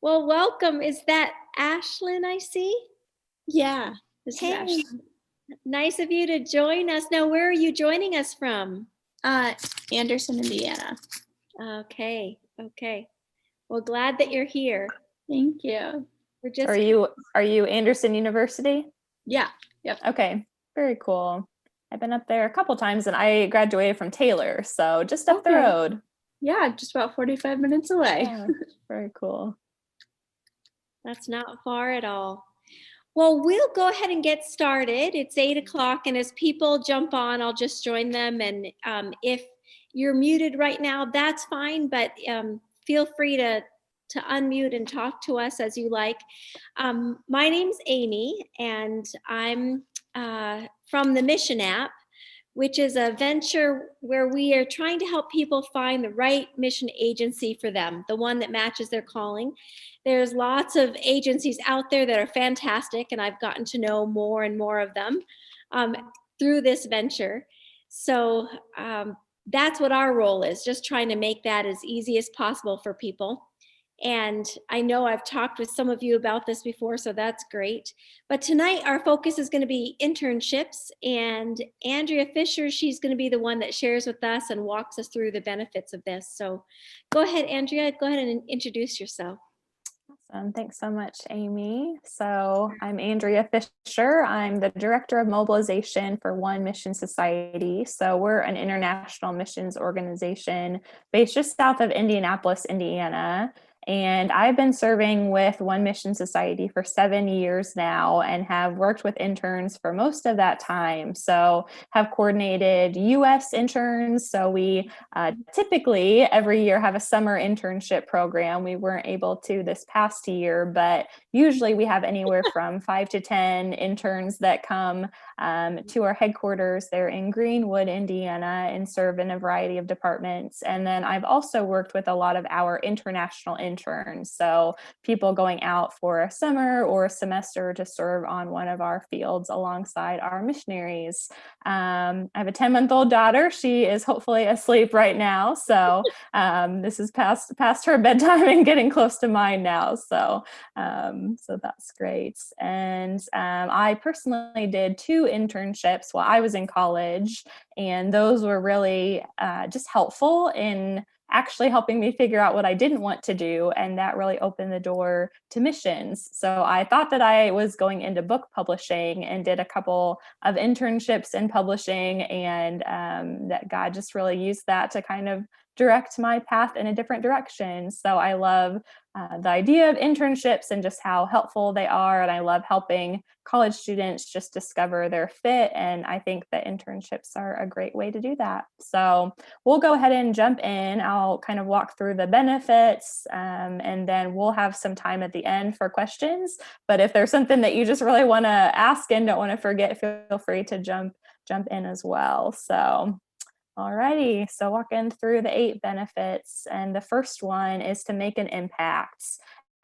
Well, welcome. Is that Ashlyn I see? Yeah, this is Hey, Ashley. nice of you to join us. Now, where are you joining us from? Uh, Anderson, Indiana. Okay. Well, glad that you're here. Thank you. We're So are just, you Anderson University? Yeah, yep. Okay, very cool. I've been up there a couple times and I graduated from Taylor, so just up the Okay. road. Yeah, just about 45 minutes away. Yeah, very cool. that's not far at all. Well, we'll go ahead and get started. It's 8 o'clock, and as people jump on, I'll just join them. And if you're muted right now, that's fine, but feel free to unmute and talk to us as you like. My name's Amy, and I'm from the Mission app, which is a venture where we are trying to help people find the right mission agency for them, the one that matches their calling. There's lots of agencies out there that are fantastic, and I've gotten to know more and more of them um, through this venture. So that's what our role is, just trying to make that as easy as possible for people. And I know I've talked with some of you about this before, so that's great. But tonight, our focus is going to be internships. And Andrea Fischer, she's going to be the one that shares with us and walks us through the benefits of this. So go ahead, Andrea, go ahead and introduce yourself. Awesome. Thanks so much, Amy. So I'm Andrea Fischer. I'm the Director of Mobilization for One Mission Society. So we're an international missions organization based just south of Indianapolis, Indiana. And I've been serving with One Mission Society for 7 years now and have worked with interns for most of that time. So have coordinated US interns. So we typically every year have a summer internship program. We weren't able to this past year, but usually we have anywhere from 5 to 10 interns that come to our headquarters there in Greenwood, Indiana, and serve in a variety of departments. And then I've also worked with a lot of our international interns. So people going out for a summer or a semester to serve on one of our fields alongside our missionaries. I have a 10-month-old daughter. She is hopefully asleep right now. So this is past her bedtime and getting close to mine now. So that's great. And I personally did 2 internships while I was in college, and those were really just helpful in actually helping me figure out what I didn't want to do. And that really opened the door to missions. So I thought that I was going into book publishing and did a couple of internships in publishing, and that God just really used that to kind of direct my path in a different direction. So I love the idea of internships and just how helpful they are. And I love helping college students just discover their fit. And I think that internships are a great way to do that. So we'll go ahead and jump in. I'll kind of walk through the benefits, and then we'll have some time at the end for questions. But if there's something that you just really want to ask and don't want to forget, feel free to jump in as well. So alrighty, so walking through the 8 benefits, and the first one is to make an impact.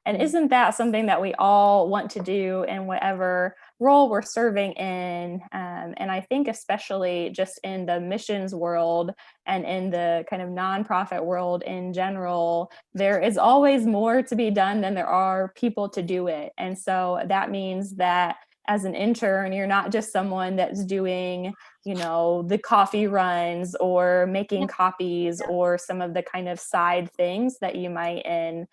And isn't that something that we all want to do in whatever role we're serving in? And I think especially just in the missions world and in the kind of nonprofit world in general, there is always more to be done than there are people to do it. And so that means that as an intern, you're not just someone that's doing the coffee runs or making copies or some of the kind of side things that you might in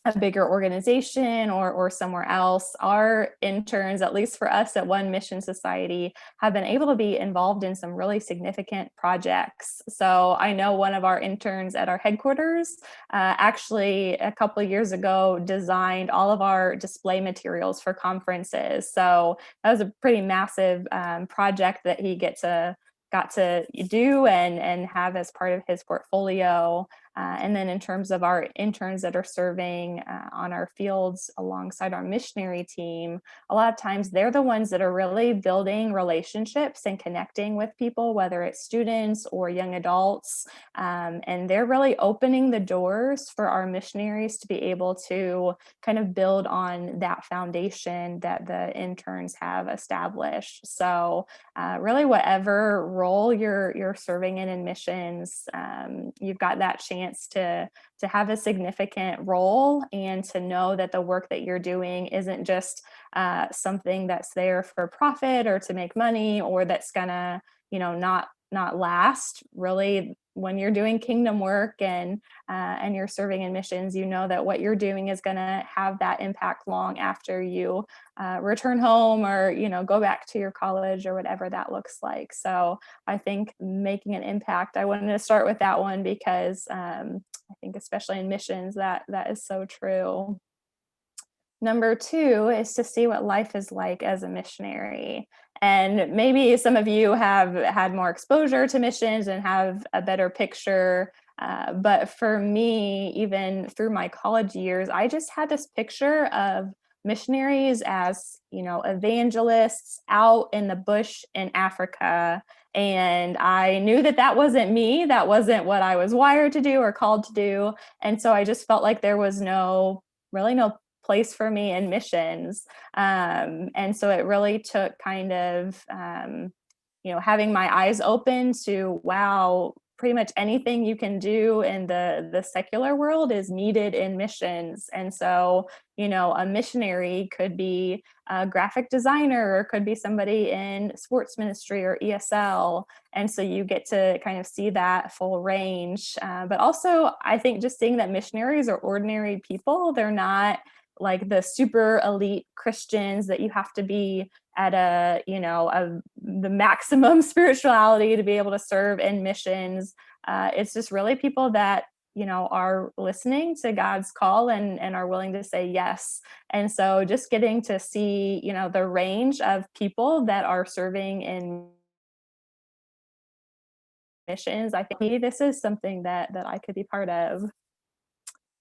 a bigger organization or somewhere else. Our interns, at least for us at One Mission Society, have been able to be involved in some really significant projects. So I know one of our interns at our headquarters actually a couple of years ago designed all of our display materials for conferences. So that was a pretty massive project that he got to do and have as part of his portfolio. And then in terms of our interns that are serving on our fields alongside our missionary team, a lot of times they're the ones that are really building relationships and connecting with people, whether it's students or young adults. And they're really opening the doors for our missionaries to be able to kind of build on that foundation that the interns have established. So really whatever role you're serving in missions, you've got that chance chance to have a significant role, and to know that the work that you're doing isn't just something that's there for profit or to make money, or that's gonna, not last. Really, when you're doing kingdom work and you're serving in missions, you know that what you're doing is going to have that impact long after you return home, or go back to your college, or whatever that looks like. So I think making an impact, I wanted to start with that one because I think especially in missions that is so true. Number two is to see what life is like as a missionary. And maybe some of you have had more exposure to missions and have a better picture. But for me, even through my college years, I just had this picture of missionaries as, evangelists out in the bush in Africa. And I knew that wasn't me. That wasn't what I was wired to do or called to do. And so I just felt like there was really no place for me in missions. And so it really took kind of, having my eyes open to, wow, pretty much anything you can do in the secular world is needed in missions. And so, a missionary could be a graphic designer, or could be somebody in sports ministry or ESL. And so you get to kind of see that full range. But also, I think just seeing that missionaries are ordinary people. They're not like the super elite Christians that you have to be at the maximum spirituality to be able to serve in missions. It's just really people that, are listening to God's call and are willing to say yes. And so just getting to see, the range of people that are serving in missions, I think maybe this is something that I could be part of.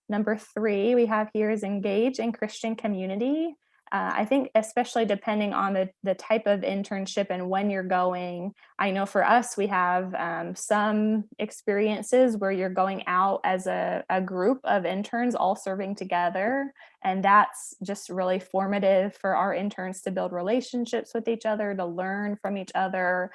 Number three we have here is engage in Christian community. I think especially depending on the type of internship and when you're going, I know for us, we have some experiences where you're going out as a group of interns all serving together. And that's just really formative for our interns to build relationships with each other, to learn from each other,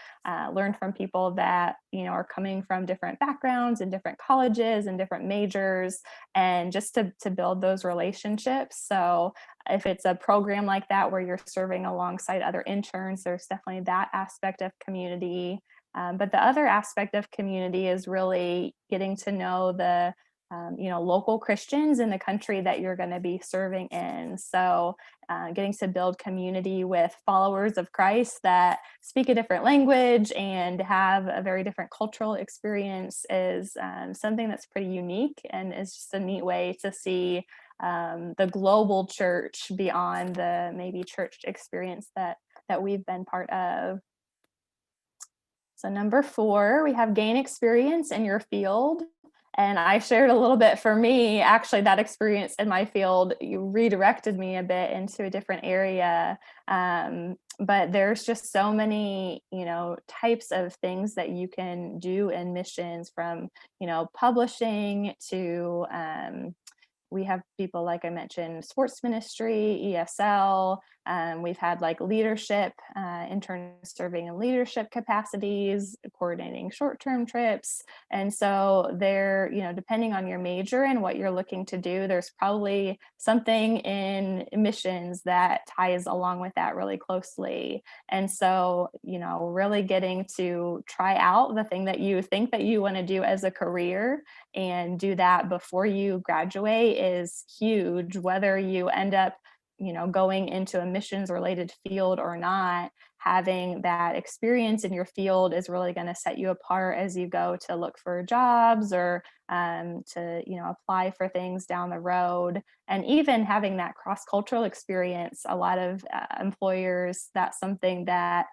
learn from people that, are coming from different backgrounds and different colleges and different majors, and just to build those relationships. So if it's a program like that where you're serving alongside other interns, there's definitely that aspect of community. But the other aspect of community is really getting to know the local Christians in the country that you're going to be serving in. So getting to build community with followers of Christ that speak a different language and have a very different cultural experience is something that's pretty unique, and is just a neat way to see the global church beyond the maybe church experience that we've been part of. So number four, we have gain experience in your field. And I shared a little bit. For me, actually, that experience in my field, you redirected me a bit into a different area. But there's just so many, types of things that you can do in missions, from, publishing to we have people, like I mentioned, sports ministry, ESL. We've had like leadership, interns serving in leadership capacities, coordinating short-term trips. And so there, depending on your major and what you're looking to do, there's probably something in missions that ties along with that really closely. And so, really getting to try out the thing that you think that you want to do as a career, and do that before you graduate, is huge. Whether you end up, going into a missions related field or not, having that experience in your field is really going to set you apart as you go to look for jobs, or to, apply for things down the road. And even having that cross-cultural experience, a lot of employers, that's something that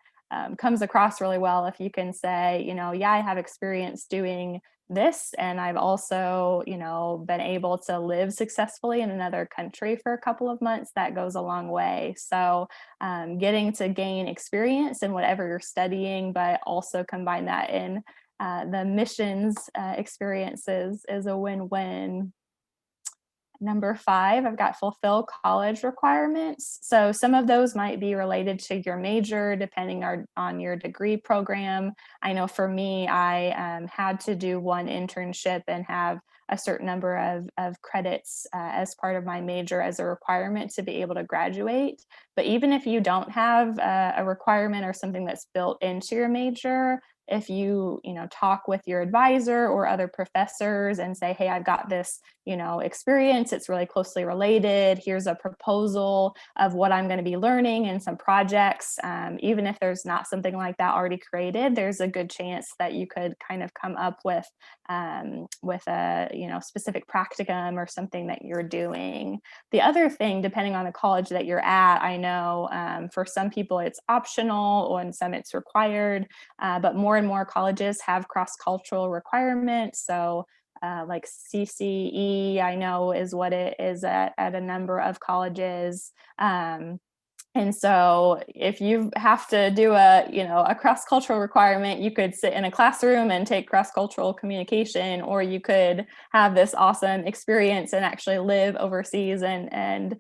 comes across really well if you can say, yeah, I have experience doing this, and I've also, been able to live successfully in another country for a couple of months. That goes a long way. So getting to gain experience in whatever you're studying, but also combine that in the missions experiences, is a win-win. Number five, I've got fulfill college requirements. So some of those might be related to your major, depending on your degree program. I know for me, I had to do one internship and have a certain number of credits as part of my major as a requirement to be able to graduate. But even if you don't have a requirement or something that's built into your major, if you talk with your advisor or other professors and say, hey, I've got this experience, it's really closely related, here's a proposal of what I'm going to be learning and some projects, even if there's not something like that already created, there's a good chance that you could kind of come up with a specific practicum or something that you're doing. The other thing, depending on the college that you're at, I know for some people it's optional and some it's required, but more and more colleges have cross-cultural requirements. So like CCE, I know is what it is at a number of colleges. And so if you have to do a cross-cultural requirement, you could sit in a classroom and take cross-cultural communication, or you could have this awesome experience and actually live overseas and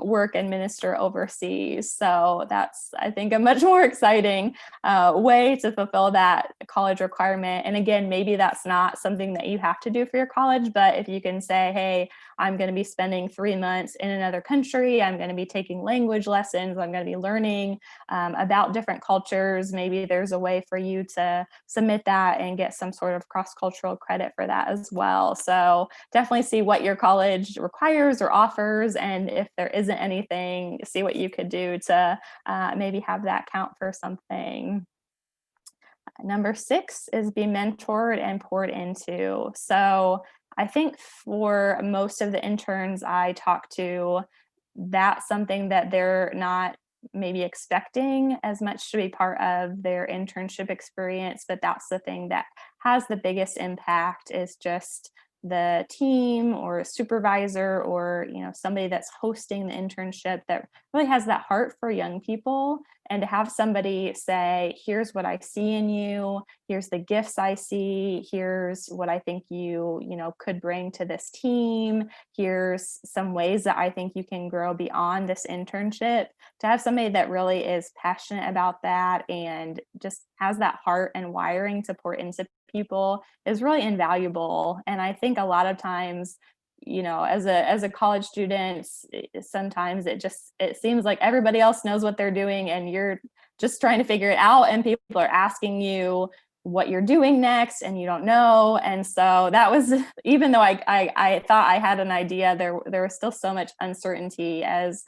work and minister overseas. So that's, I think, a much more exciting way to fulfill that college requirement. And again, maybe that's not something that you have to do for your college, but if you can say, hey, I'm going to be spending 3 months in another country, I'm going to be taking language lessons, I'm going to be learning about different cultures, maybe there's a way for you to submit that and get some sort of cross-cultural credit for that as well. So definitely see what your college requires or offers, and if there isn't anything, see what you could do to maybe have that count for something. Number 6 is be mentored and poured into. So I think for most of the interns I talk to, that's something that they're not maybe expecting as much to be part of their internship experience, but that's the thing that has the biggest impact, is just the team or a supervisor or somebody that's hosting the internship that really has that heart for young people, and to have somebody say, here's what I see in you, here's the gifts I see, here's what I think you could bring to this team, here's some ways that I think you can grow beyond this internship. To have somebody that really is passionate about that and just has that heart and wiring to pour into people is really invaluable. And I think a lot of times, as a college student, sometimes it seems like everybody else knows what they're doing and you're just trying to figure it out, and people are asking you what you're doing next and you don't know. And so that was, even though I thought I had an idea, there was still so much uncertainty as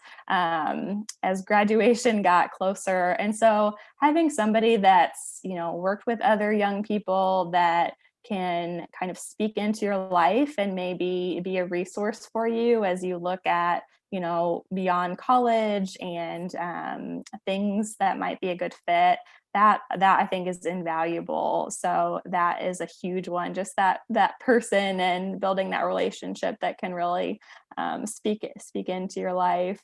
graduation got closer. And so having somebody that's worked with other young people that can kind of speak into your life and maybe be a resource for you as you look at beyond college and things that might be a good fit, that I think is invaluable. So that is a huge one, just that person and building that relationship that can really speak into your life.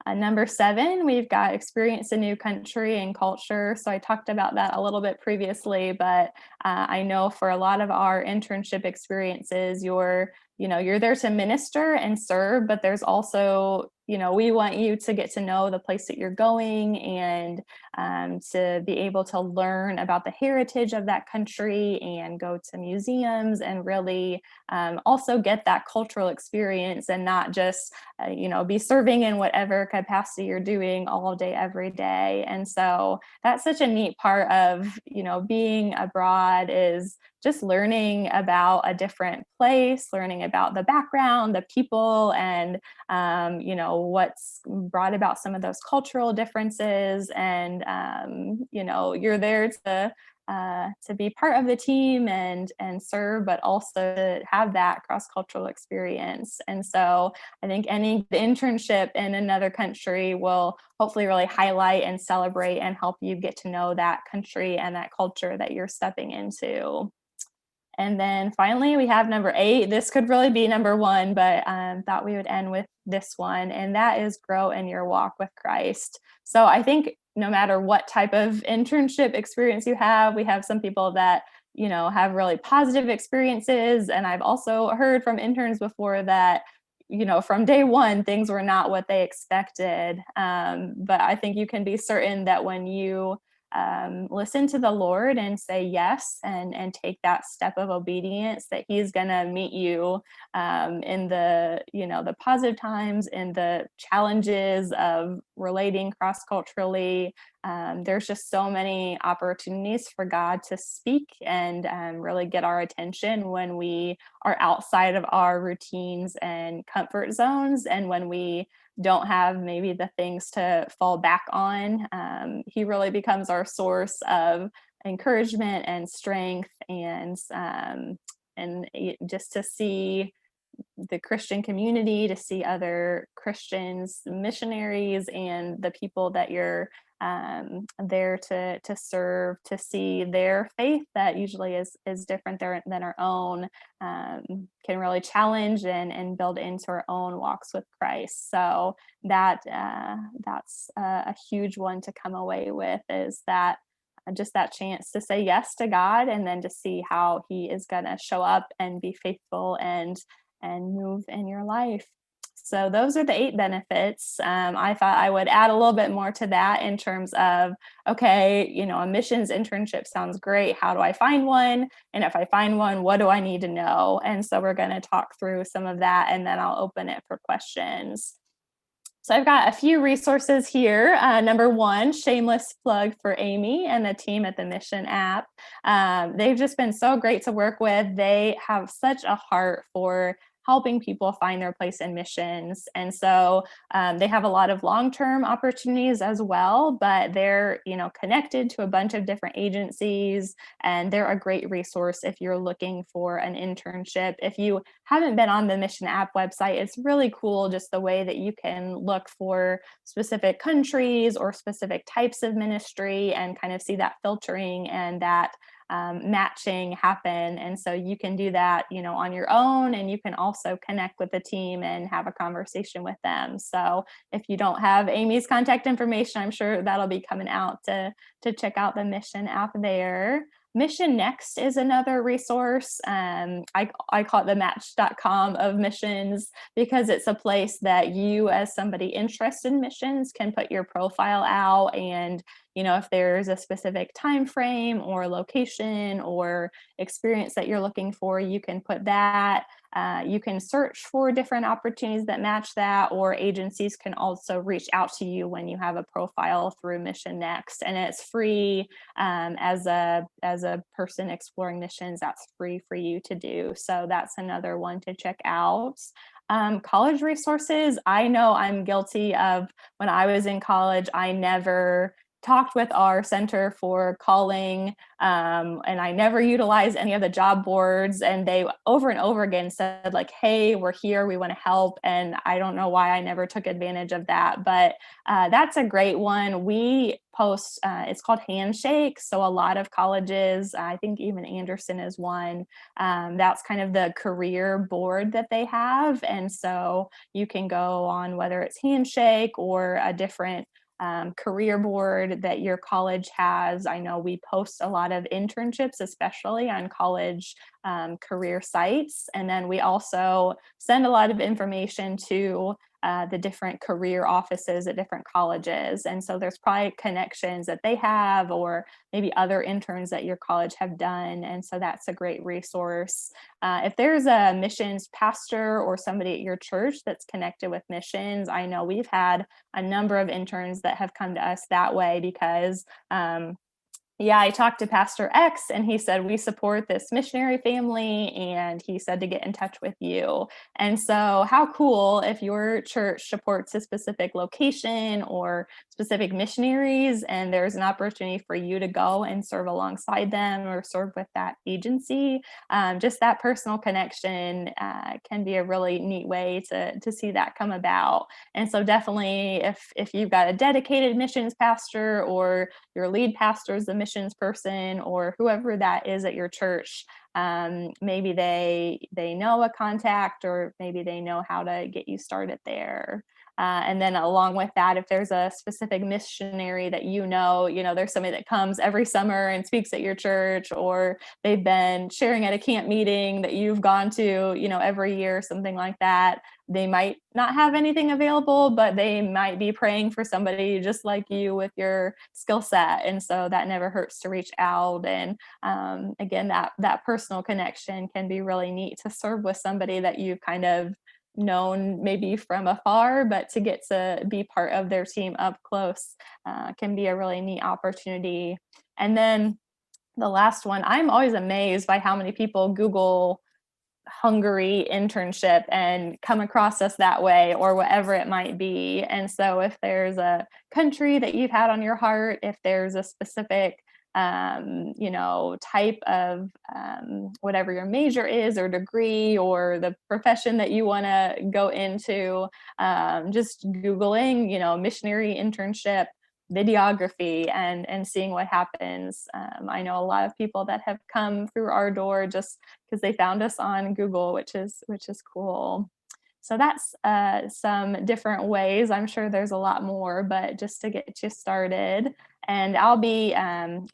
Number 7, we've got experience a new country and culture. So I talked about that a little bit previously, but I know for a lot of our internship experiences, you're there to minister and serve, but there's also, we want you to get to know the place that you're going and to be able to learn about the heritage of that country and go to museums and really also get that cultural experience and not just, be serving in whatever capacity you're doing all day, every day. And so that's such a neat part of, being abroad, is just learning about a different place, learning about the background, the people, and what's brought about some of those cultural differences. And you're there to be part of the team and serve, but also to have that cross-cultural experience. And so I think any internship in another country will hopefully really highlight and celebrate and help you get to know that country and that culture that you're stepping into. And then finally, we have number 8. This could really be number 1, but thought we would end with this one, and that is grow in your walk with Christ. So I think no matter what type of internship experience you have, we have some people that have really positive experiences, and I've also heard from interns before that from day one things were not what they expected. But I think you can be certain that when you listen to the Lord and say yes, and take that step of obedience, that he's going to meet you in the, the positive times, in the challenges of relating cross-culturally. There's just so many opportunities for God to speak and really get our attention when we are outside of our routines and comfort zones, and when we don't have maybe the things to fall back on. He really becomes our source of encouragement and strength, and just to see the Christian community, to see other Christians, missionaries, and the people that you're there to serve, to see their faith that usually is different than our own, can really challenge and build into our own walks with Christ. So that's a huge one to come away with, is that just that chance to say yes to God, and then to see how he is going to show up and be faithful and move in your life. So those are the 8 benefits. I thought I would add a little bit more to that in terms of, okay, a missions internship sounds great. How do I find one? And if I find one, what do I need to know? And so we're going to talk through some of that, and then I'll open it for questions. So I've got a few resources here. Number 1, shameless plug for Amy and the team at the Mission app. They've just been so great to work with. They have such a heart for helping people find their place in missions. And so they have a lot of long-term opportunities as well, but they're, connected to a bunch of different agencies, and they're a great resource if you're looking for an internship. If you haven't been on the Mission app website, it's really cool just the way that you can look for specific countries or specific types of ministry and kind of see that filtering and that matching happen. And so you can do that, on your own, and you can also connect with the team and have a conversation with them. So if you don't have Amy's contact information, I'm sure that'll be coming out to check out the Mission app there. Mission Next is another resource. I call it the match.com of missions, because it's a place that you, as somebody interested in missions, can put your profile out, and if there's a specific time frame or location or experience that you're looking for, you can put that. You can search for different opportunities that match that, or agencies can also reach out to you when you have a profile through Mission Next, and it's free. As a person exploring missions, that's free for you to do. So that's another one to check out. College resources. I know I'm guilty of, when I was in college, I never talked with our Center for Calling, and I never utilized any of the job boards, and they over and over again said, like, hey, we're here, we want to help. And I don't know why I never took advantage of that, but that's a great one. We post, it's called Handshake. So a lot of colleges, I think even Anderson is one, that's kind of the career board that they have. And so you can go on, whether it's Handshake or a different career board that your college has. I know we post a lot of internships, especially on college career sites. And then we also send a lot of information to the different career offices at different colleges. And so there's probably connections that they have, or maybe other interns that your college have done. And so that's a great resource. If there's a missions pastor or somebody at your church that's connected with missions, I know we've had a number of interns that have come to us that way, because I talked to Pastor X, and he said, we support this missionary family, and he said to get in touch with you. And so how cool if your church supports a specific location or specific missionaries, and there's an opportunity for you to go and serve alongside them or serve with that agency. Just that personal connection can be a really neat way to see that come about. And so definitely, if you've got a dedicated missions pastor, or your lead pastor is the missions person, or whoever that is at your church, maybe they know a contact, or maybe they know how to get you started there. And then along with that, if there's a specific missionary that there's somebody that comes every summer and speaks at your church, or they've been sharing at a camp meeting that you've gone to, every year, something like that. They might not have anything available, but they might be praying for somebody just like you with your skill set. And so that never hurts to reach out. And again, that personal connection can be really neat to serve with somebody that you've kind of known maybe from afar, but to get to be part of their team up close can be a really neat opportunity. And then the last one, I'm always amazed by how many people Google Hungary internship and come across us that way, or whatever it might be. And so if there's a country that you've had on your heart, if there's a specific type of whatever your major is or degree, or the profession that you want to go into, just Googling, missionary internship videography and seeing what happens. I know a lot of people that have come through our door just because they found us on Google, which is cool. So that's some different ways. I'm sure there's a lot more, but just to get you started. And I'll be,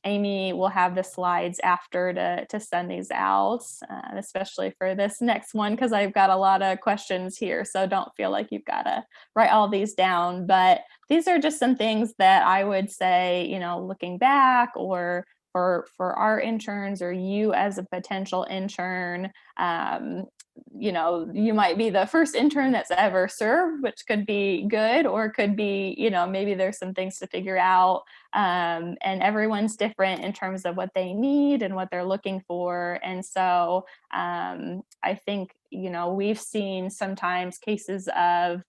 Amy will have the slides after to send these out, especially for this next one, because I've got a lot of questions here. So don't feel like you've got to write all these down. But these are just some things that I would say, looking back, or for our interns, or you as a potential intern, you might be the first intern that's ever served, which could be good, or could be, maybe there's some things to figure out. And everyone's different in terms of what they need and what they're looking for. And so I think, we've seen sometimes cases of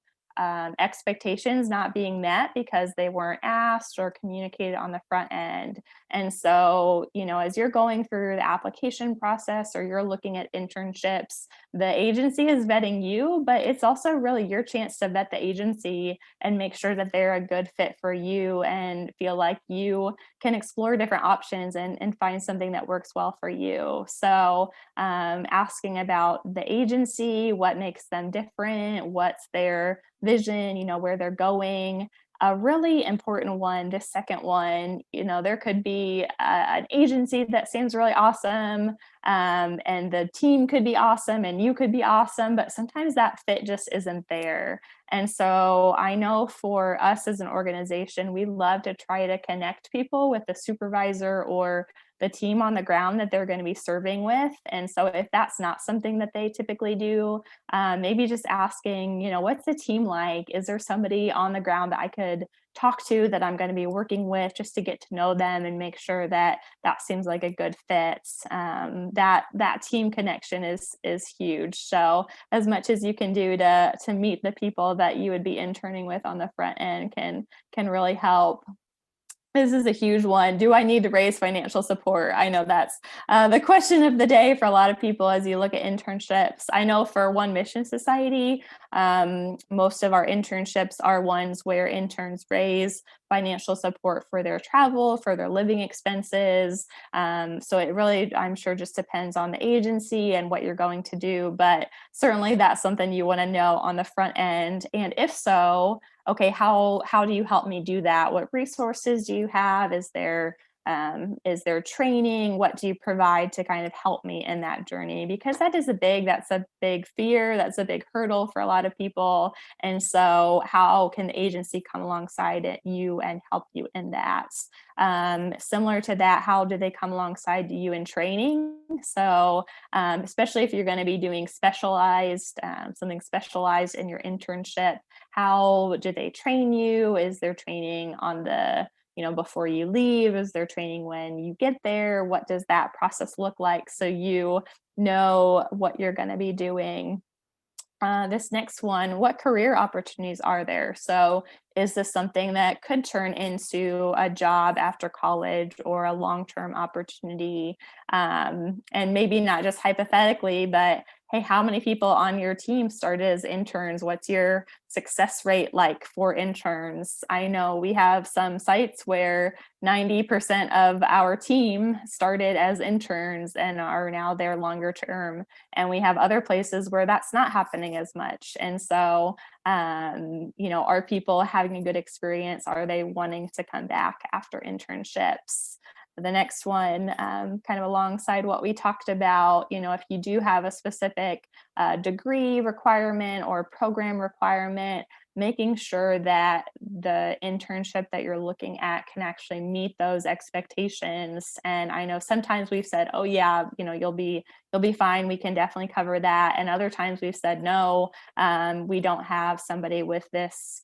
expectations not being met because they weren't asked or communicated on the front end. And so, as you're going through the application process, or you're looking at internships, the agency is vetting you, but it's also really your chance to vet the agency and make sure that they're a good fit for you, and feel like you can explore different options and find something that works well for you. So asking about the agency, what makes them different, what's their vision, where they're going. A really important one, the second one, there could be an agency that seems really awesome, and the team could be awesome, and you could be awesome, but sometimes that fit just isn't there. And so I know for us as an organization, we love to try to connect people with the supervisor or the team on the ground that they're going to be serving with. And so if that's not something that they typically do, maybe just asking, what's the team like? Is there somebody on the ground that I could talk to, that I'm going to be working with, just to get to know them and make sure that that seems like a good fit? That team connection is huge. So as much as you can do to meet the people that you would be interning with on the front end can really help. This is a huge one. Do I need to raise financial support? I know that's the question of the day for a lot of people as you look at internships. I know for One Mission Society, most of our internships are ones where interns raise financial support for their travel, for their living expenses. So it really, I'm sure, just depends on the agency and what you're going to do. But certainly that's something you want to know on the front end. And if so, okay, how do you help me do that? What resources do you have? Is there training? What do you provide to kind of help me in that journey? Because that's a big fear. That's a big hurdle for a lot of people. And so how can the agency come alongside you and help you in that? Similar to that, how do they come alongside you in training? So especially if you're going to be doing something specialized in your internship, how do they train you? Is there training on the before you leave? Is there training when you get there? What does that process look like, so you know what you're going to be doing? This next one, what career opportunities are there? So is this something that could turn into a job after college, or a long-term opportunity? And maybe not just hypothetically, but hey, how many people on your team started as interns? What's your success rate like for interns? I know we have some sites where 90% of our team started as interns and are now there longer term. And we have other places where that's not happening as much. And so, are people having a good experience? Are they wanting to come back after internships? The next one, kind of alongside what we talked about, if you do have a specific degree requirement or program requirement, making sure that the internship that you're looking at can actually meet those expectations. And I know sometimes we've said, oh yeah, you'll be fine. We can definitely cover that. And other times we've said, no, we don't have somebody with this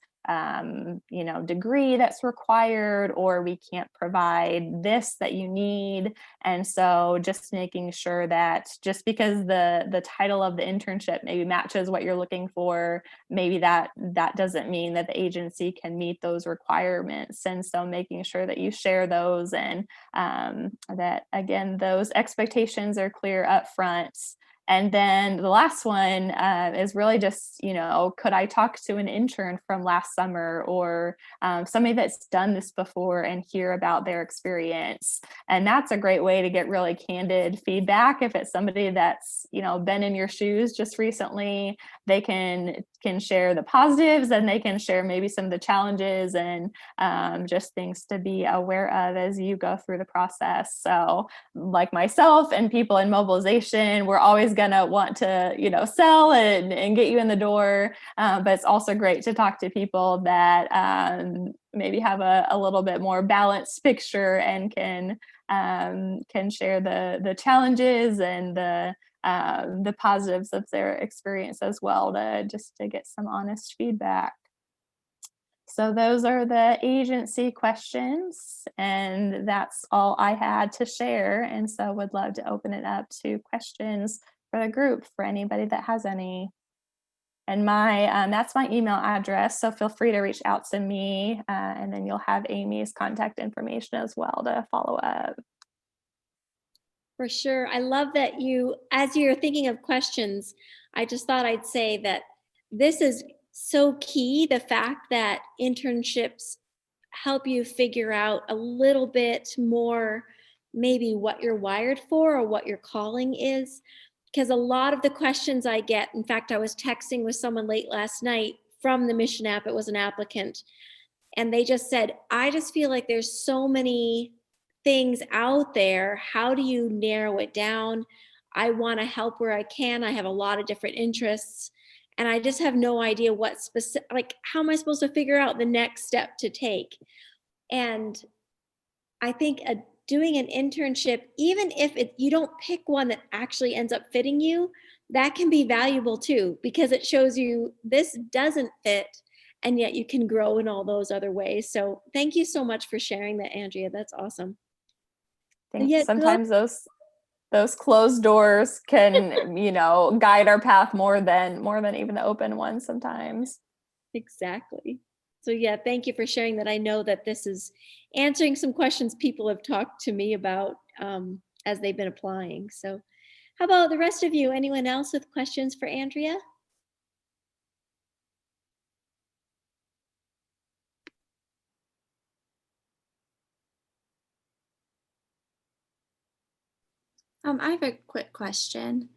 degree that's required, or we can't provide this that you need. And so just making sure that just because the title of the internship maybe matches what you're looking for, maybe that doesn't mean that the agency can meet those requirements. And so making sure that you share those, and that again, those expectations are clear up front. And then the last one is really just, could I talk to an intern from last summer, or somebody that's done this before, and hear about their experience? And that's a great way to get really candid feedback. If it's somebody that's, been in your shoes just recently, they can share the positives, and they can share maybe some of the challenges, and just things to be aware of as you go through the process. So like myself and people in mobilization, we're always going to want to, sell and get you in the door. But it's also great to talk to people that maybe have a little bit more balanced picture, and can share the challenges and the positives of their experience as well, to get some honest feedback. So those are the agency questions, and that's all I had to share. And so would love to open it up to questions for the group, for anybody that has any. And that's my email address, so feel free to reach out to me, and then you'll have Amy's contact information as well to follow up. For sure. I love that as you're thinking of questions, I just thought I'd say that this is so key, the fact that internships help you figure out a little bit more, maybe what you're wired for or what your calling is. Because a lot of the questions I get, in fact, I was texting with someone late last night from the Mission app. It was an applicant. And they just said, I just feel like there's so many things out there. How do you narrow it down? I want to help where I can. I have a lot of different interests, and I just have no idea what specific, like, how am I supposed to figure out the next step to take? And I think doing an internship, even if you don't pick one that actually ends up fitting you, that can be valuable too, because it shows you this doesn't fit, and yet you can grow in all those other ways. So thank you so much for sharing that, Andrea. That's awesome. I think sometimes those closed doors can, guide our path more than even the open ones sometimes. Exactly. So yeah, thank you for sharing that. I know that this is answering some questions people have talked to me about as they've been applying. So how about the rest of you? Anyone else with questions for Andrea? I have a quick question.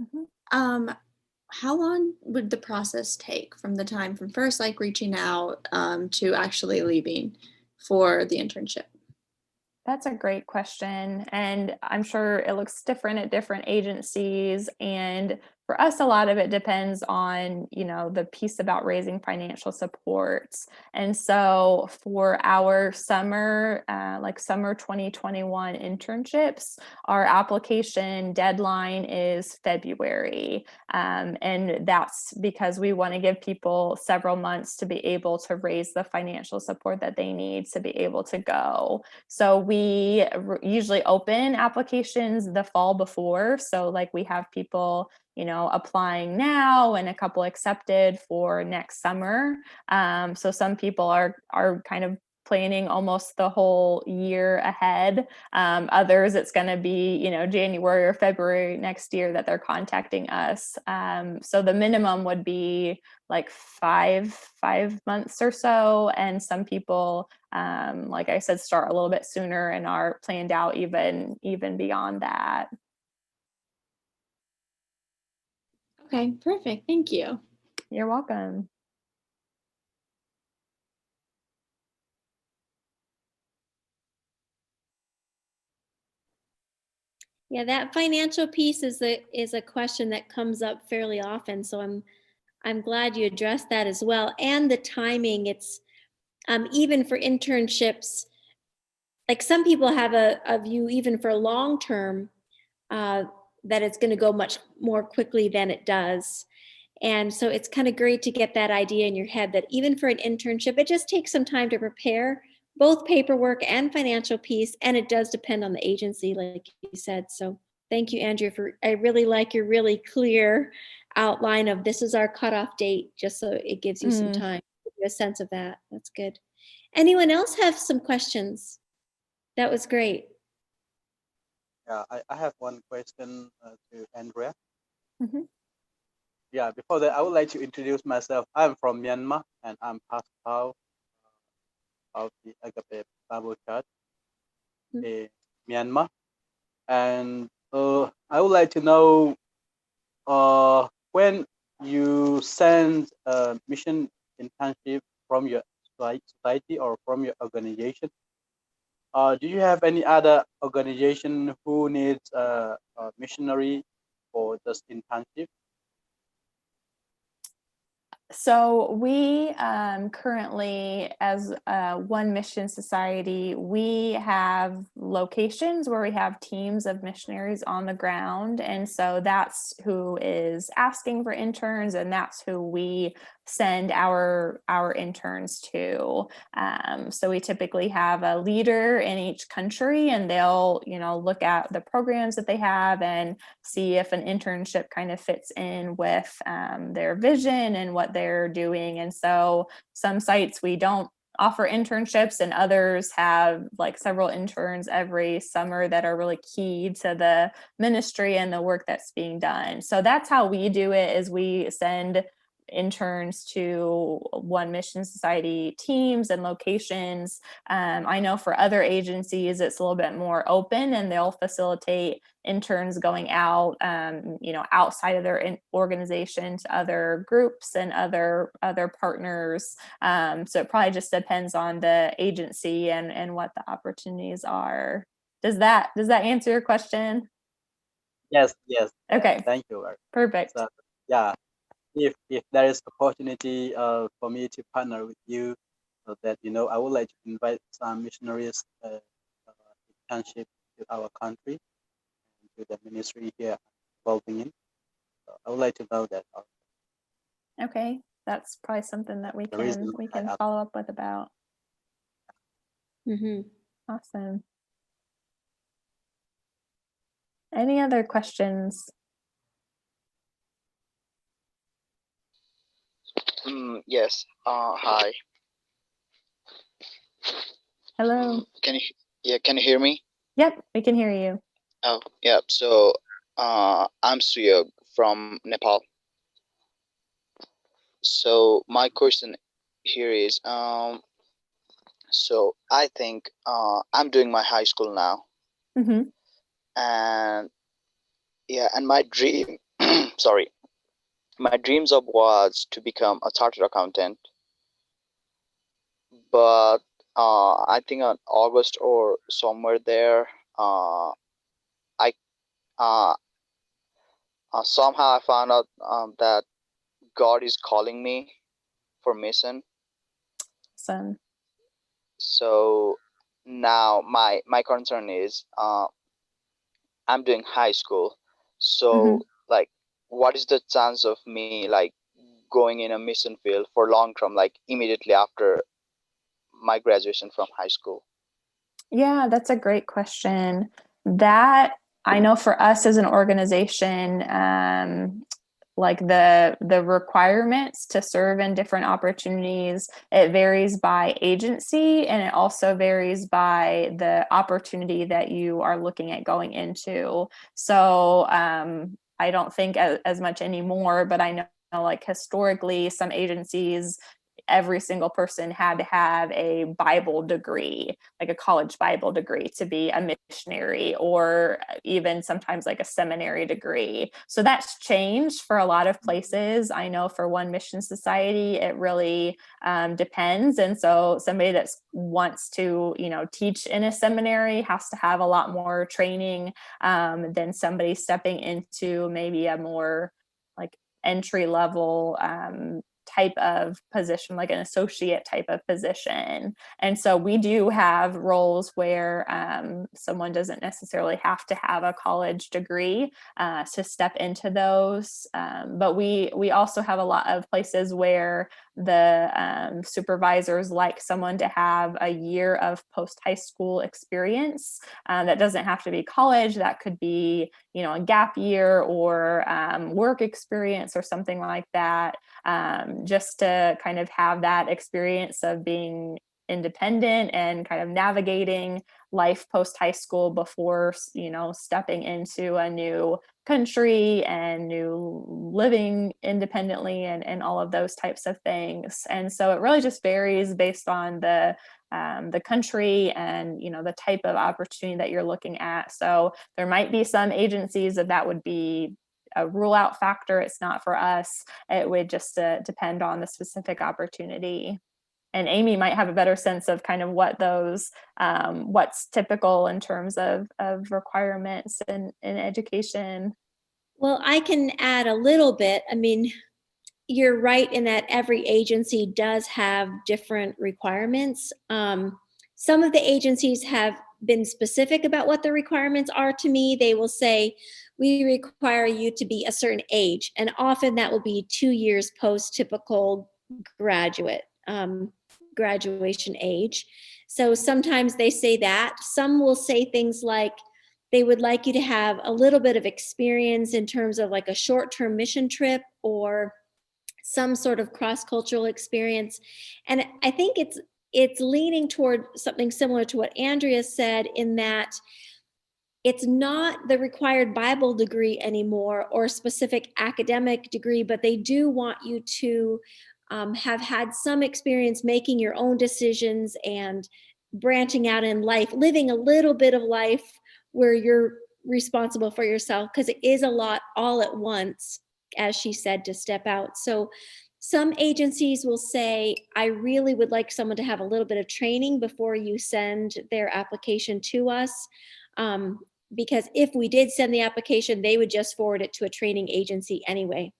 Mm-hmm. How long would the process take from the time from first reaching out to actually leaving for the internship? That's a great question. And I'm sure it looks different at different agencies. And for us, a lot of it depends on, the piece about raising financial support. And so for our summer, summer 2021 internships, our application deadline is February. And that's because we want to give people several months to be able to raise the financial support that they need to be able to go. So we usually open applications the fall before. So we have people, applying now, and a couple accepted for next summer. So some people are kind of planning almost the whole year ahead. Others, it's going to be, you know, January or February next year that they're contacting us. So the minimum would be like five months or so. And some people, like I said, start a little bit sooner and are planned out even beyond that. Okay, perfect. Thank you. You're welcome. Yeah, that financial piece is a question that comes up fairly often. So I'm glad you addressed that as well. And the timing, it's even for internships, like some people have a view even for long term that it's going to go much more quickly than it does. And so it's kind of great to get that idea in your head that even for an internship, it just takes some time to prepare both paperwork and financial piece. And it does depend on the agency, like you said. So thank you, Andrea, I really like your really clear outline of this is our cutoff date, just so it gives you some time, give you a sense of that. That's good. Anyone else have some questions? That was great. Yeah, I have one question to Andrea. Mm-hmm. Yeah, before that, I would like to introduce myself. I'm from Myanmar, and I'm pastor of the Agape Bible Church in Myanmar. And I would like to know when you send a mission internship from your society or from your organization, do you have any other organization who needs a missionary for this internship? So we currently, as One Mission Society, we have locations where we have teams of missionaries on the ground. And so that's who is asking for interns, and that's who we send our interns to. So we typically have a leader in each country, and they'll, you know, look at the programs that they have and see if an internship kind of fits in with their vision and what they're doing. And so some sites we don't offer internships, and others have like several interns every summer that are really key to the ministry and the work that's being done. So that's how we do it, is we send interns to One Mission Society teams and locations. I know for other agencies, it's a little bit more open, and they'll facilitate interns going out, you know, outside of their organization to other groups and other partners. So it probably just depends on the agency and what the opportunities are. Does that answer your question? Yes. Okay. Thank you. Perfect. So, yeah, if there is opportunity for me to partner with you, so that, you know, I would like to invite some missionaries internship to our country, to the ministry here involving in. So I would like to know that. Okay, that's probably something that we The reason can follow up with about. Mm-hmm. Awesome. Any other questions? Yes. Hi. Hello. Can you hear me? Yep, we can hear you. Oh, yeah. So, I'm Suyog from Nepal. So my question here is, so I think I'm doing my high school now, Mm-hmm. and yeah, and my dream, sorry, my dream job was to become a chartered accountant, but I think on August or somewhere there, I uh, somehow I found out that God is calling me for mission. Awesome. So now my concern is I'm doing high school. So like, what is the chance of me like going in a mission field for long term, like immediately after my graduation from high school? Yeah, that's a great question. That I know for us as an organization, like the requirements to serve in different opportunities, it varies by agency, and it also varies by the opportunity that you are looking at going into. So I don't think as much anymore, but I know like historically some agencies, every single person had to have a Bible degree, like a college Bible degree, to be a missionary, or even sometimes like a seminary degree. So that's changed for a lot of places. I know for One Mission Society, it really depends. And so somebody that wants to, teach in a seminary has to have a lot more training than somebody stepping into maybe a more like entry level type of position, like an associate type of position. And so we do have roles where someone doesn't necessarily have to have a college degree to step into those. But we also have a lot of places where the supervisors like someone to have a year of post-high school experience. That doesn't have to be college. That could be, a gap year or work experience or something like that, just to kind of have that experience of being independent and kind of navigating life post high school before, stepping into a new country and new living independently and all of those types of things. And so it really just varies based on the country and the type of opportunity that you're looking at. So there might be some agencies that would be a rule out factor. It's not for us. It would just depend on the specific opportunity. And Amy might have a better sense of kind of what those what's typical in terms of requirements in education. Well, I can add a little bit. I mean, you're right in that every agency does have different requirements. Some of the agencies have been specific about what the requirements are to me. They will say, we require you to be a certain age. And often that will be 2 years post typical graduation age. So sometimes they say that. Some will say things like, they would like you to have a little bit of experience in terms of like a short-term mission trip or some sort of cross-cultural experience. And I think it's leaning toward something similar to what Andrea said, in that it's not the required Bible degree anymore or specific academic degree, but they do want you to have had some experience making your own decisions and branching out in life, living a little bit of life where you're responsible for yourself, because it is a lot all at once, as she said, to step out. So some agencies will say, I really would like someone to have a little bit of training before you send their application to us. Because if we did send the application, they would just forward it to a training agency anyway.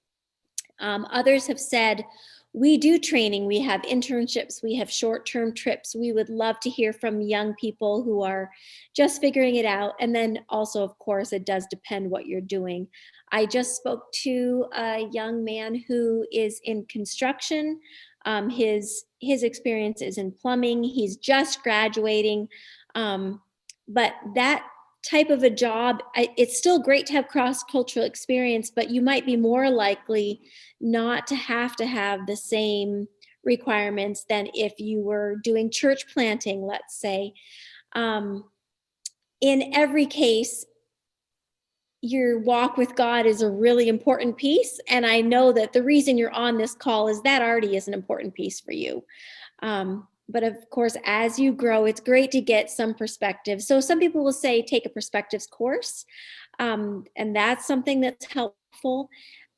Others have said, we do training, we have internships, we have short-term trips. We would love to hear from young people who are just figuring it out. And then also, of course, it does depend what you're doing. I just spoke to a young man who is in construction. His experience is in plumbing. He's just graduating. But that type of a job, it's still great to have cross-cultural experience, but you might be more likely not to have the same requirements than if you were doing church planting, let's say. In every case, your walk with God is a really important piece. And I know that the reason you're on this call is that already is an important piece for you. But of course, as you grow, it's great to get some perspective. So some people will say, take a perspectives course. And that's something that's helpful.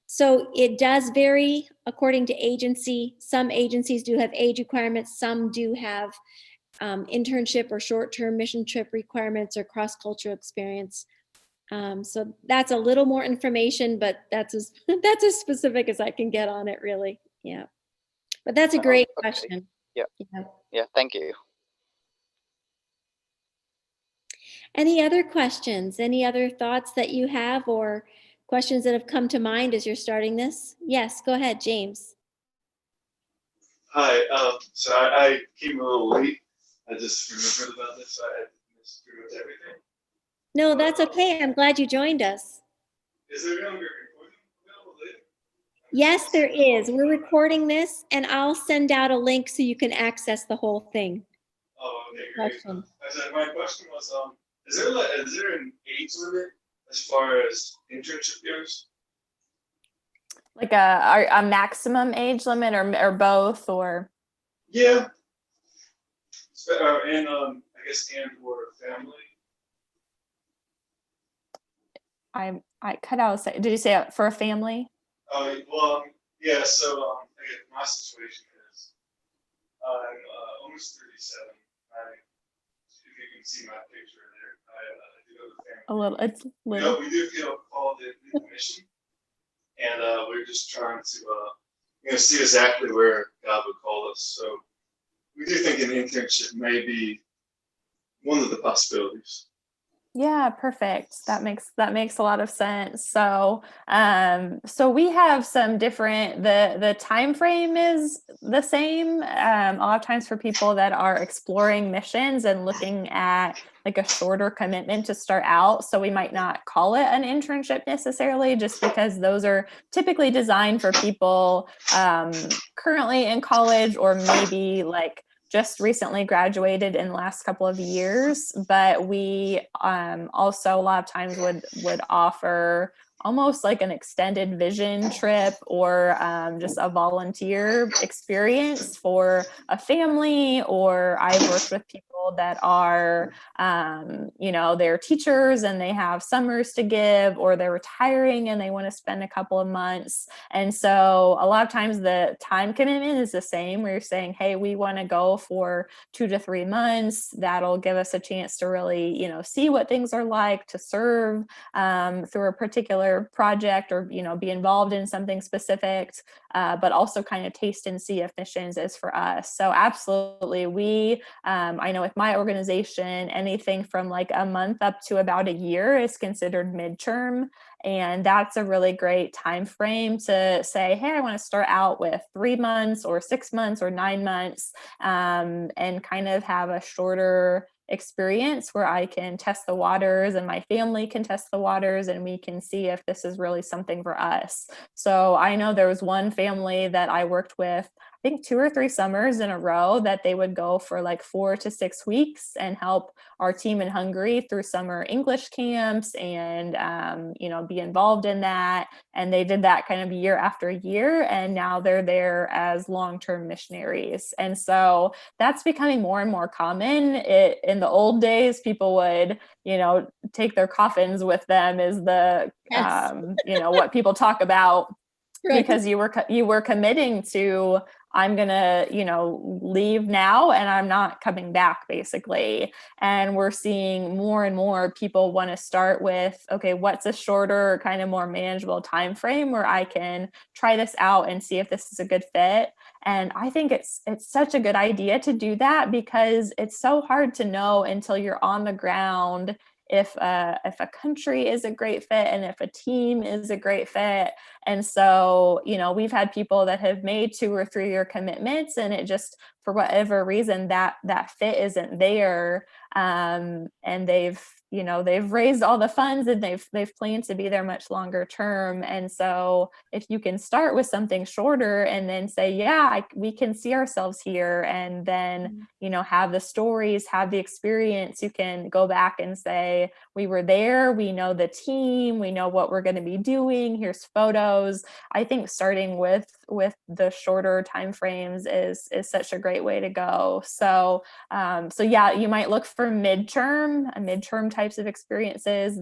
So it does vary according to agency. Some agencies do have age requirements. Some do have internship or short-term mission trip requirements or cross-cultural experience. So that's a little more information, but that's as specific as I can get on it, really. Yeah. But that's a great question. Yeah, thank you. Any other questions? Any other thoughts that you have or questions that have come to mind as you're starting this? Yes, go ahead, James. Hi, so I came a little late. I just remembered about this, so I missed pretty much everything. No, that's okay. I'm glad you joined us. Is there going to be a recording available later? Yes, there is. We're recording this, and I'll send out a link so you can access the whole thing. Oh, okay, great. Question. My question was, is there an age limit as far as internship goes? Like a maximum age limit or both or? Yeah. And I guess and or family. I cut out. Did you say for a family? Well, yeah. So I guess my situation is I'm almost 37. If you can see my picture there, I do have a family. A little. It's little. We do feel called in the mission, and we're just trying to see exactly where God would call us. So we do think an internship may be one of the possibilities. Yeah, perfect. That makes a lot of sense. So, so we have some different. The time frame is the same. A lot of times for people that are exploring missions and looking at like a shorter commitment to start out. So we might not call it an internship necessarily, just because those are typically designed for people currently in college or maybe like just recently graduated in the last couple of years, but we also a lot of times would offer almost like an extended vision trip or just a volunteer experience for a family. Or I've worked with people that are, they're teachers and they have summers to give, or they're retiring and they want to spend a couple of months. And so a lot of times the time commitment is the same, where you're saying, hey, we want to go for 2 to 3 months. That'll give us a chance to really, see what things are like, to serve through a particular project or, be involved in something specific, but also kind of taste and see if missions is for us. So absolutely. I know with my organization, anything from like a month up to about a year is considered midterm. And that's a really great time frame to say, hey, I want to start out with 3 months or 6 months or 9 months, and kind of have a shorter experience where I can test the waters and my family can test the waters and we can see if this is really something for us. So I know there was one family that I worked with, I think 2 or 3 summers in a row, that they would go for like 4 to 6 weeks and help our team in Hungary through summer English camps and, be involved in that. And they did that kind of year after year. And now they're there as long-term missionaries. And so that's becoming more and more common. In the old days, people would, take their coffins with them, is the, Yes. what people talk about. Right. Because you were committing to, I'm gonna, leave now and I'm not coming back, basically. And we're seeing more and more people want to start with, okay, what's a shorter, kind of more manageable time frame where I can try this out and see if this is a good fit. And I think it's such a good idea to do that, because it's so hard to know until you're on the ground if a country is a great fit and if a team is a great fit. And so, we've had people that have made 2 or 3 year commitments, and it just, for whatever reason, that fit isn't there. And they've raised all the funds and they've planned to be there much longer term. And so if you can start with something shorter and then say, yeah, we can see ourselves here, and then, have the stories, have the experience, you can go back and say, we were there, we know the team, we know what we're going to be doing, here's photos. I think starting with the shorter timeframes is such a great way to go. So yeah, you might look for midterm types of experiences.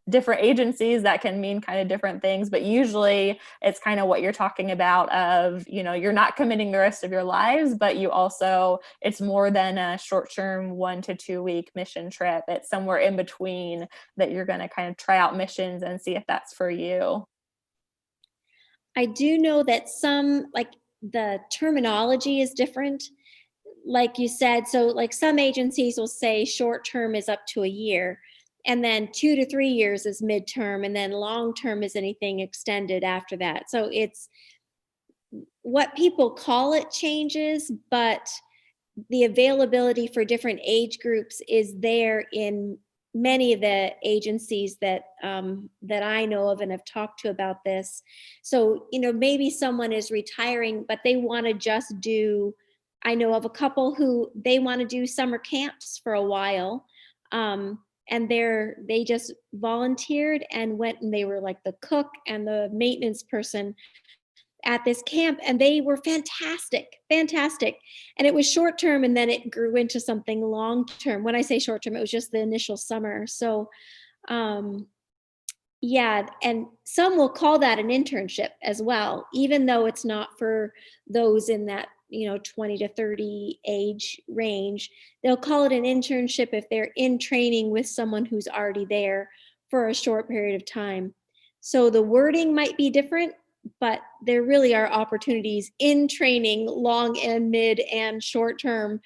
Different agencies, that can mean kind of different things, but usually it's kind of what you're talking about of, you're not committing the rest of your lives, but it's more than a short-term 1 to 2 week mission trip. It's somewhere in between that you're going to kind of try out missions and see if that's for you. I do know that the terminology is different, like you said. So like some agencies will say short term is up to a year, and then 2 to 3 years is midterm, and then long term is anything extended after that. So it's what people call it changes, but the availability for different age groups is there in many of the agencies that that I know of and have talked to about this. So, maybe someone is retiring, but they want to just do. I know of a couple who they want to do summer camps for a while, and they just volunteered and went, and they were like the cook and the maintenance person at this camp, and they were fantastic. And it was short term, and then it grew into something long term. When I say short term, it was just the initial summer. So yeah, and some will call that an internship as well, even though it's not for those in that 20 to 30 age range. They'll call it an internship if they're in training with someone who's already there for a short period of time. So the wording might be different, but there really are opportunities in training, long and mid and short term,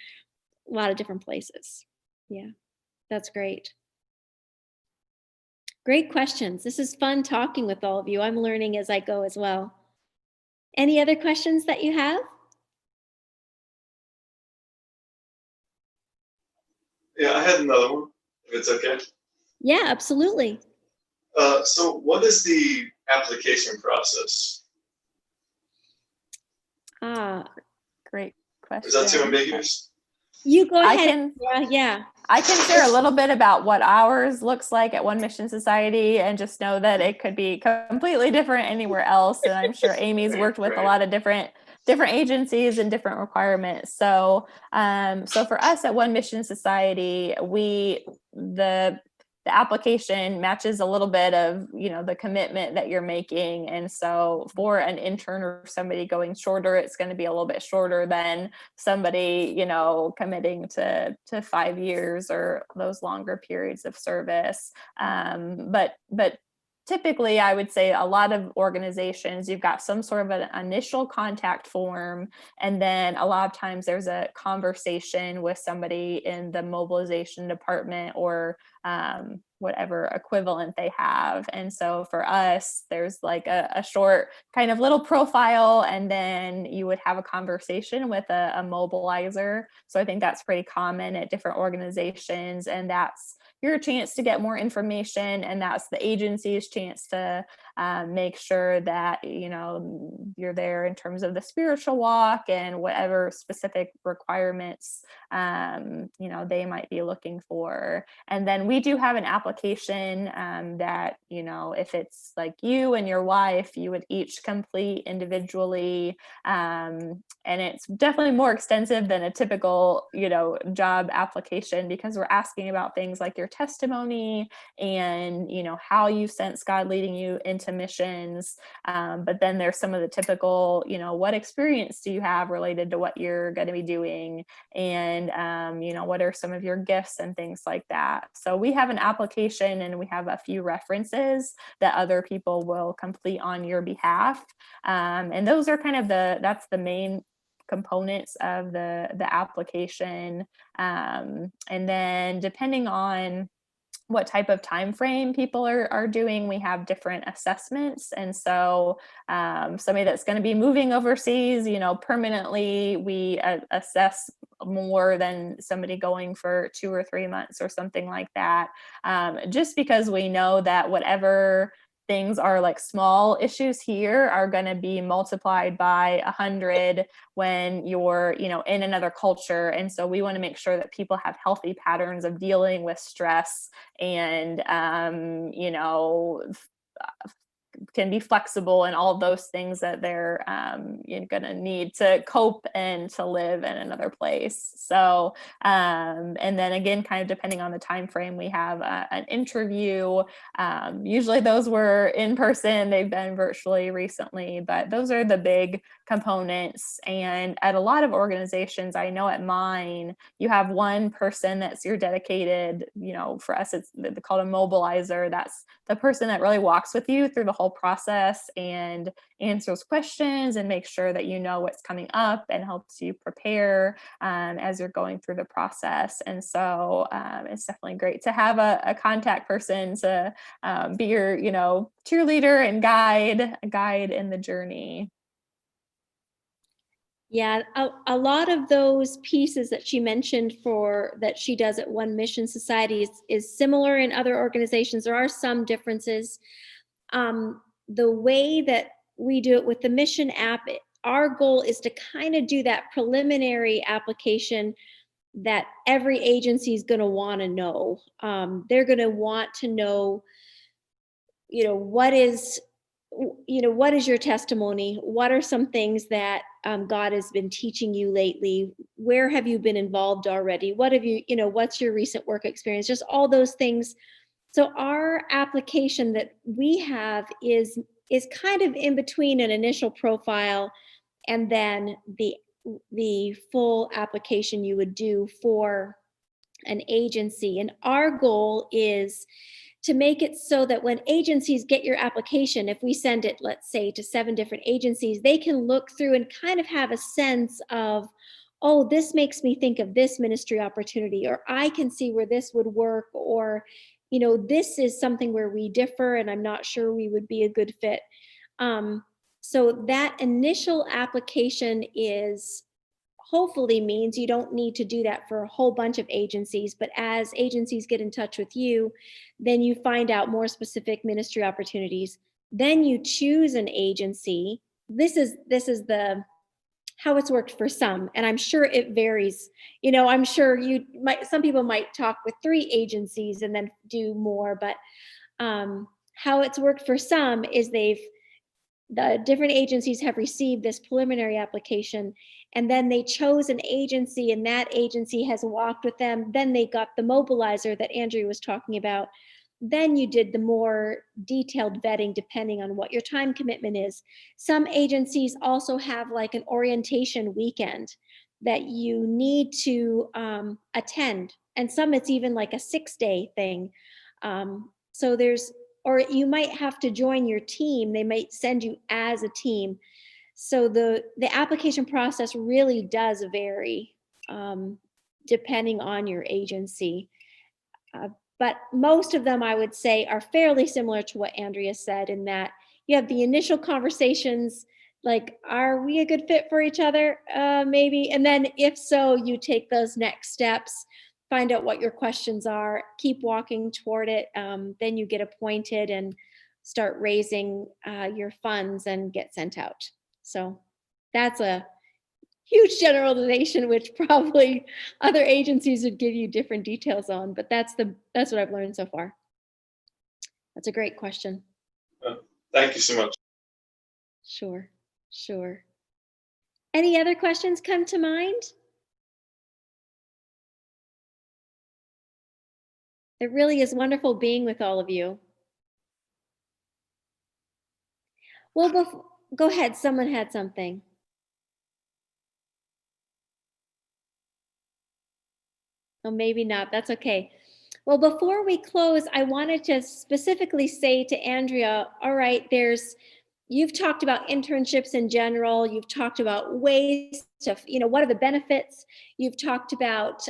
a lot of different places. Yeah, that's great. Great questions. This is fun talking with all of you. I'm learning as I go as well. Any other questions that you have? Yeah, I had another one, if it's okay. Yeah, absolutely. So what is the application process? Great question. Is that too ambiguous? You go ahead. Yeah. I can share a little bit about what ours looks like at One Mission Society, and just know that it could be completely different anywhere else. And I'm sure Amy's worked with a lot of different agencies and different requirements. So for us at One Mission Society, the application matches a little bit of, the commitment that you're making. And so for an intern or somebody going shorter, it's going to be a little bit shorter than somebody, committing to 5 years or those longer periods of service. But typically, I would say a lot of organizations, you've got some sort of an initial contact form, and then a lot of times there's a conversation with somebody in the mobilization department or whatever equivalent they have. And so for us, there's like a short kind of little profile, and then you would have a conversation with a mobilizer. So I think that's pretty common at different organizations, and that's your chance to get more information, and that's the agency's chance to make sure that you're there in terms of the spiritual walk and whatever specific requirements they might be looking for. And then we do have an application that if it's like you and your wife, you would each complete individually, and it's definitely more extensive than a typical job application, because we're asking about things like your testimony and how you sense God leading you into missions, but then there's some of the typical what experience do you have related to what you're going to be doing, and what are some of your gifts and things like that. So we have an application, and we have a few references that other people will complete on your behalf, and those are kind of that's the main components of the application, and then depending on what type of time frame people are doing, we have different assessments. And so somebody that's going to be moving overseas, permanently, we assess more than somebody going for 2 or 3 months or something like that, just because we know that whatever things are like small issues here are going to be multiplied by 100 when you're in another culture. And so we want to make sure that people have healthy patterns of dealing with stress, and can be flexible and all of those things that they're going to need to cope and to live in another place. So and then again, kind of depending on the time frame, we have an interview. Usually those were in person. They've been virtually recently, but those are the big components. And at a lot of organizations, I know at mine, you have one person that's your dedicated, for us, it's called a mobilizer. That's the person that really walks with you through the whole process and answers questions and makes sure that you know what's coming up and helps you prepare as you're going through the process. And so it's definitely great to have a contact person to be your, cheerleader and guide in the journey. Yeah, a lot of those pieces that she mentioned for that she does at One Mission Society is similar in other organizations. There are some differences. The way that we do it with the Mission app, our goal is to kind of do that preliminary application that every agency is going to want to know. They're going to want to know, what is your testimony? What are some things that God has been teaching you lately? Where have you been involved already? What have what's your recent work experience? Just all those things. So our application that we have is kind of in between an initial profile and then the full application you would do for an agency. And our goal is to make it so that when agencies get your application, if we send it, let's say, to 7 different agencies, they can look through and kind of have a sense of, oh, this makes me think of this ministry opportunity, or I can see where this would work, or, this is something where we differ and I'm not sure we would be a good fit. So that initial application is hopefully means you don't need to do that for a whole bunch of agencies, but as agencies get in touch with you, then you find out more specific ministry opportunities. Then you choose an agency. This is the how it's worked for some, and I'm sure it varies. I'm sure some people might talk with 3 agencies and then do more, but how it's worked for some is the different agencies have received this preliminary application, and then they chose an agency, and that agency has walked with them. Then they got the mobilizer that Andrea was talking about. Then you did the more detailed vetting depending on what your time commitment is. Some agencies also have like an orientation weekend that you need to attend, and some it's even like a 6-day thing. So or you might have to join your team. They might send you as a team. So the application process really does vary depending on your agency. But most of them, I would say, are fairly similar to what Andrea said, in that you have the initial conversations, like, are we a good fit for each other? Maybe. And then if so, you take those next steps, find out what your questions are, keep walking toward it. Then you get appointed and start raising your funds and get sent out. So that's a huge generalization, which probably other agencies would give you different details on, but that's what I've learned so far. That's a great question. Thank you so much. Sure. Any other questions come to mind? It really is wonderful being with all of you. Well, go ahead. Someone had something. Oh, maybe not. That's okay. Well, before we close, I wanted to specifically say to Andrea, all right, you've talked about internships in general. You've talked about ways to, what are the benefits? You've talked about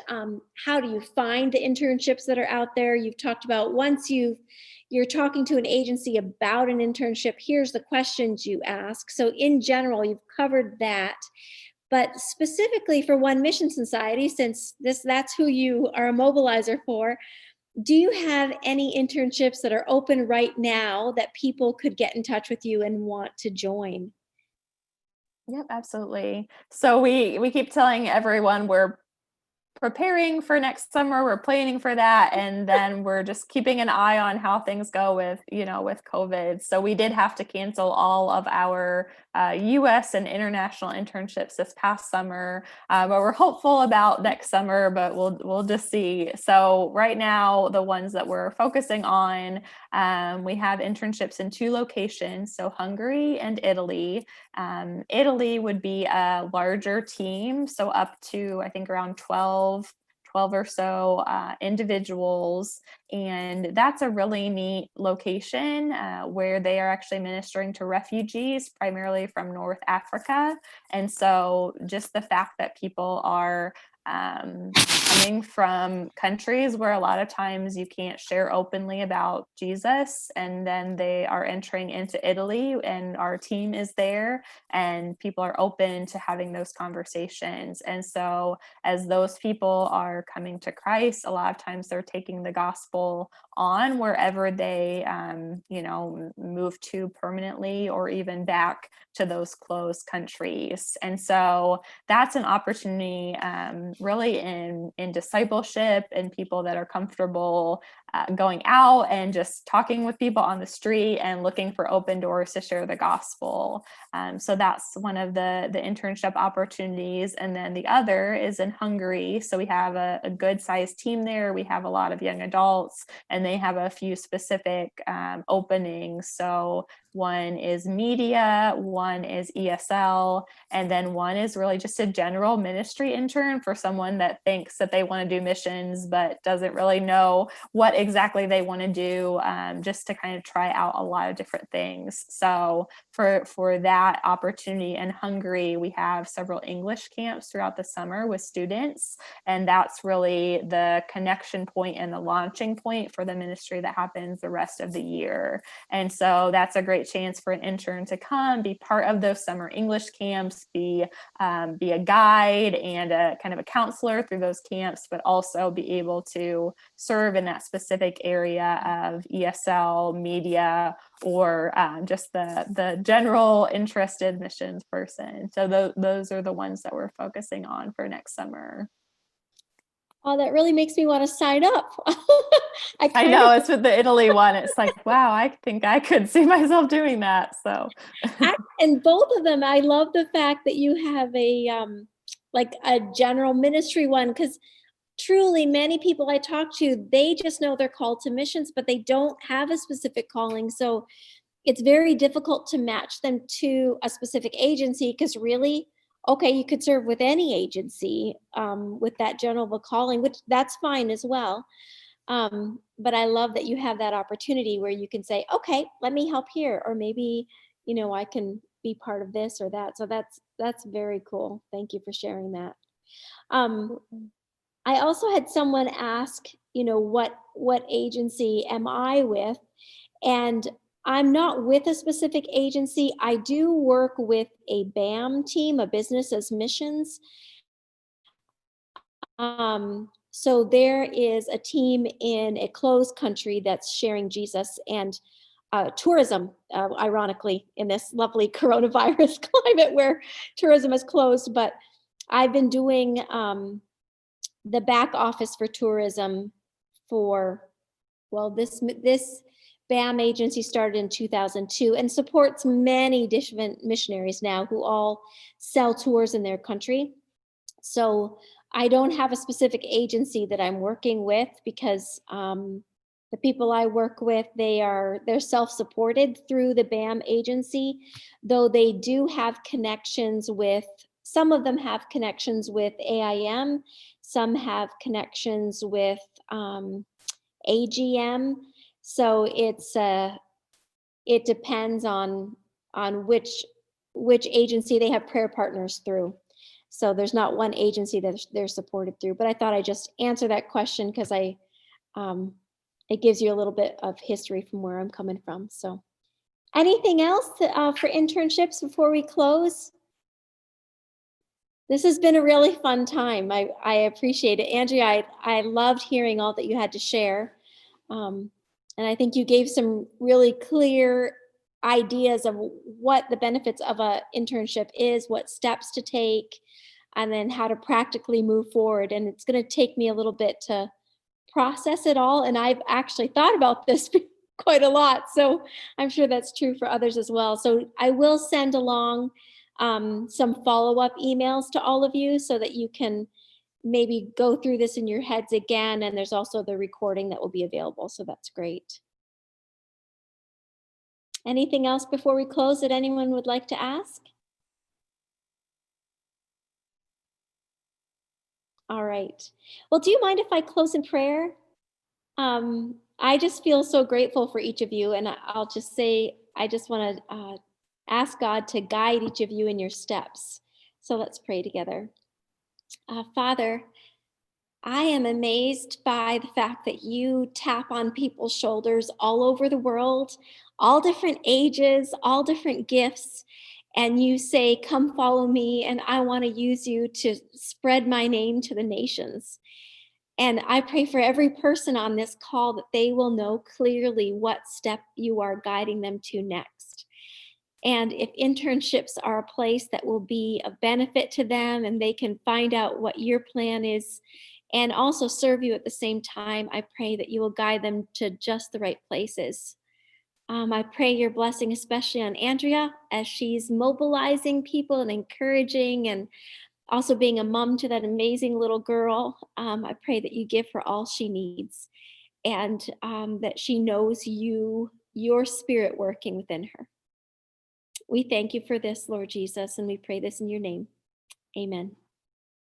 how do you find the internships that are out there? You've talked about once you're talking to an agency about an internship, here's the questions you ask. So in general, you've covered that. But specifically for One Mission Society, since that's who you are a mobilizer for, do you have any internships that are open right now that people could get in touch with you and want to join? Yep, absolutely. So we keep telling everyone we're preparing for next summer, we're planning for that, and then we're just keeping an eye on how things go with COVID. So we did have to cancel all of our US and international internships this past summer, but we're hopeful about next summer, but we'll just see. So right now, the ones that we're focusing on, we have internships in 2 locations, so Hungary and Italy. Italy would be a larger team, so up to, I think, around 12 or so individuals. And that's a really neat location where they are actually ministering to refugees, primarily from North Africa. And so just the fact that people are coming from countries where a lot of times you can't share openly about Jesus, and then they are entering into Italy and our team is there and people are open to having those conversations. And so as those people are coming to Christ, a lot of times they're taking the gospel on wherever they move to permanently, or even back to those closed countries. And so that's an opportunity really in discipleship, and people that are comfortable going out and just talking with people on the street and looking for open doors to share the gospel. So that's one of the internship opportunities. And then the other is in Hungary. So we have a good sized team there. We have a lot of young adults, and they have a few specific openings. So one is media, one is ESL, and then one is really just a general ministry intern for someone that thinks that they want to do missions but doesn't really know what exactly they want to do, just to kind of try out a lot of different things. So for that opportunity in Hungary, we have several English camps throughout the summer with students, and that's really the connection point and the launching point for the ministry that happens the rest of the year. And so that's a great chance for an intern to come be part of those summer English camps, be a guide and a kind of a counselor through those camps, but also be able to serve in that specific area of ESL, media, or just the general interested missions person. So those are the ones that we're focusing on for next summer. Oh, that really makes me want to sign up. I know, it's with the Italy one. It's like, wow, I think I could see myself doing that. So, and both of them, I love the fact that you have a like a general ministry one, because truly many people I talk to, they just know they're called to missions, but they don't have a specific calling. So it's very difficult to match them to a specific agency, because really, okay, you could serve with any agency with that general calling, which that's fine as well. But I love that you have that opportunity where you can say, okay, let me help here, or maybe, I can be part of this or that. So that's very cool. Thank you for sharing that. I also had someone ask, what agency am I with? And I'm not with a specific agency. I do work with a BAM team, a business as missions. So there is a team in a closed country that's sharing Jesus and tourism, ironically, in this lovely coronavirus climate where tourism is closed. But I've been doing the back office for tourism for, well, this BAM agency started in 2002 and supports many different missionaries now who all sell tours in their country. So I don't have a specific agency that I'm working with, because the people I work with, they're self-supported through the BAM agency, though they do have connections with, some of them have connections with AIM, some have connections with AGM. So it depends on which agency they have prayer partners through. So there's not one agency that they're supported through. But I thought I'd just answer that question, because it gives you a little bit of history from where I'm coming from. So anything else for internships before we close? This has been a really fun time. I appreciate it. Andrea, I loved hearing all that you had to share. And I think you gave some really clear ideas of what the benefits of an internship is, what steps to take, and then how to practically move forward. And it's going to take me a little bit to process it all. And I've actually thought about this quite a lot. So I'm sure that's true for others as well. So I will send along some follow-up emails to all of you so that you can maybe go through this in your heads again. And there's also the recording that will be available. So that's great. Anything else before we close that anyone would like to ask? All right. Well, do you mind if I close in prayer? I just feel so grateful for each of you, and I'll just say, I just want to ask God to guide each of you in your steps. So let's pray together. Father, I am amazed by the fact that you tap on people's shoulders all over the world, all different ages, all different gifts, and you say, "Come follow me, and I want to use you to spread my name to the nations." And I pray for every person on this call that they will know clearly what step you are guiding them to next. And if internships are a place that will be of benefit to them and they can find out what your plan is and also serve you at the same time, I pray that you will guide them to just the right places. I pray your blessing, especially on Andrea, as she's mobilizing people and encouraging and also being a mom to that amazing little girl. I pray that you give her all she needs and that she knows your spirit working within her. We thank you for this, Lord Jesus, and we pray this in your name. Amen.